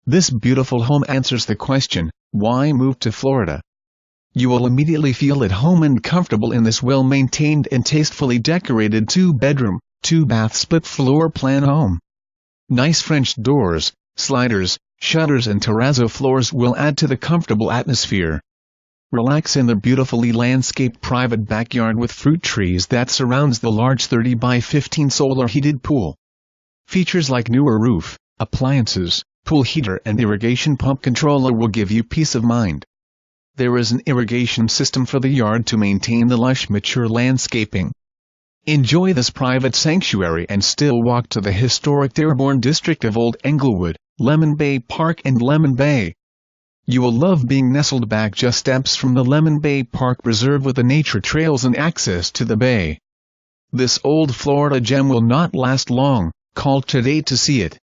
This beautiful home answers the question, why move to Florida? You will immediately feel at home and comfortable in this well-maintained and tastefully decorated 2-bedroom, 2-bath split-floor plan home. Nice French doors, sliders, shutters and terrazzo floors will add to the comfortable atmosphere. Relax in the beautifully landscaped private backyard with fruit trees that surrounds the large 30 by 15 solar heated pool. Features like newer roof, appliances, pool heater and irrigation pump controller will give you peace of mind. There is an irrigation system for the yard to maintain the lush mature landscaping. Enjoy this private sanctuary and still walk to the historic Dearborn district of Old Englewood, Lemon Bay Park and Lemon Bay. You will love being nestled back just steps from the Lemon Bay Park Reserve with the nature trails and access to the bay. This old Florida gem will not last long. Call today to see it.